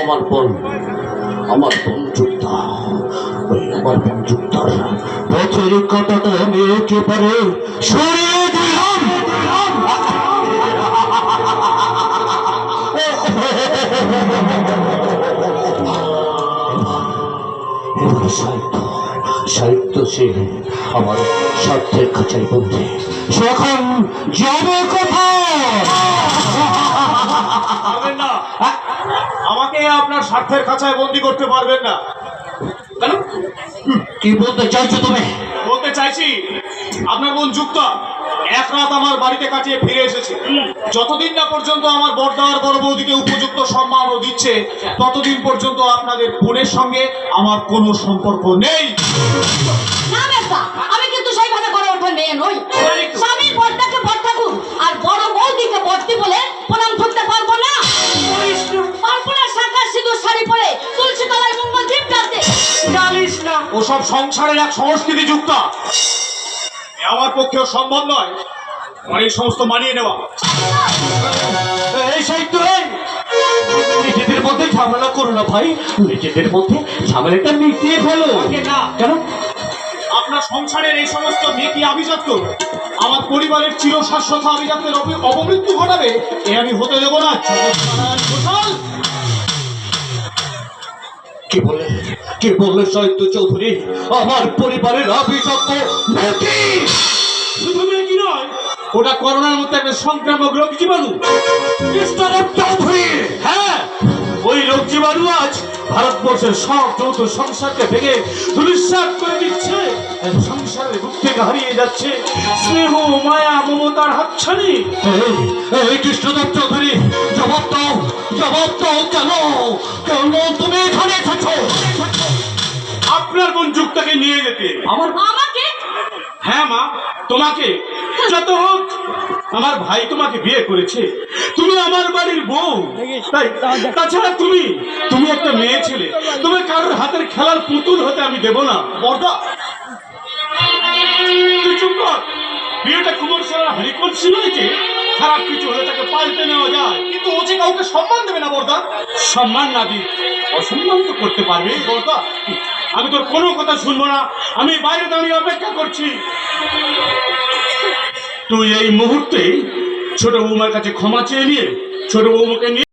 আমার বোন যুক্তা, ওই আমার বোন যুক্তার পথের কাঁটাটা আমি একেবারে সরিয়ে দিলাম। এবার সাহিত্য সে আমার স্বার্থের খাঁচায় বন্দি, সে এখন যাবে কোথায়? আমাকে আপনার স্বার্থের খাঁচায় বন্দি করতে পারবেন না। কেন? কি বলতে চাইছো তুমি? বলতে চাইছি আপনার বোন যুক্তা এক রাত আমার বাড়িতে কাটিয়ে ফিরে এসেছে। যতদিন না পর্যন্ত আমার বড়দার বড় বৌদিকে উপযুক্ত সম্মানও দিচ্ছে, ততদিন পর্যন্ত আপনাদের বোনের সঙ্গে আমার কোনো সম্পর্ক নেই। না মেজদা, আমি কিন্তু সেইভাবে গড়ে ওঠা মেয়ে নই। স্বামীর বড়দাকে বড় ঠাকুর আর বড় বৌদিকে বড়দি বলে প্রণাম করতে পারবো না। অর্পণার শাঁখা সিঁদুর শাড়ি পরে তুলসী তলায় মঙ্গল দীপ জ্বালতে জানিস না। ওসব সংসারের এক সংস্কৃতি যুক্তা, আমার পক্ষেও সম্ভব নয় আমার এই সমস্ত মানিয়ে নেওয়া। এই সাহিত্য, নিজেদের মধ্যে ঝামেলা করো না ভাই, নিজেদের মধ্যে ঝামেলাটা মিটিয়ে ফেলো। না কেন? আপনার সংসারের এই সমস্ত মেকি আভিজাত্য আমার পরিবারের চিরশাশ্বত আভিজাত্যের অপমৃত্যু ঘটাবে, এ আমি হতে দেব না। কে বললে সাহিত্য চৌধুরী আমার পরিবারের আভিজাত্য মেকি? শুধু মেকি নয়, ওটা করোনার মতো একটা সংক্রামক রোগ জীবাণু। চৌধুরী, হ্যাঁ, ওই রোগ জীবাণু আজ ভারতবর্ষের সব যৌথ সংসারকে ভেঙে ধূলিসাৎ করে দিচ্ছে। সংসারের বুক থেকে হারিয়ে যাচ্ছে স্নেহ, মায়া, মমতার হাতছানি। এই কৃষ্ণদেব চৌধুরী, জবাব দাও কেন তুমি এখানে এসেছো? আপনার বোন যুক্তাকে নিয়ে যেতে। আমাকে? হ্যাঁ মা, তোমাকে। যত হোক আমার ভাই তোমাকে বিয়ে করেছে, তুমি আমার বাড়ির বউ। তাই তাছাড়া তুমি একটা মেয়ে ছেলে, তুমি কারোর হাতের খেলার পুতুল হতে আমি দেব না। বড়দা, তুই চুপ কর। বিয়েটা কুমোর সারা হরিকল ছিল যে খারাপ কিছু হলে তাকে পাল্টে নেওয়া যায়, কিন্তু ও যে কাউকে সম্মান দেবে না। বড়দা, সম্মান না দিই অসম্মান তো করতে পারবে। বড়দা, আমি তোর কোনো কথা শুনবো না, আমি বাইরে দাঁড়িয়ে অপেক্ষা করছি। তুই এই মুহূর্তে ছোট বৌমার কাছে ক্ষমা চেয়ে নিয়ে ছোট বৌমাকে নিয়ে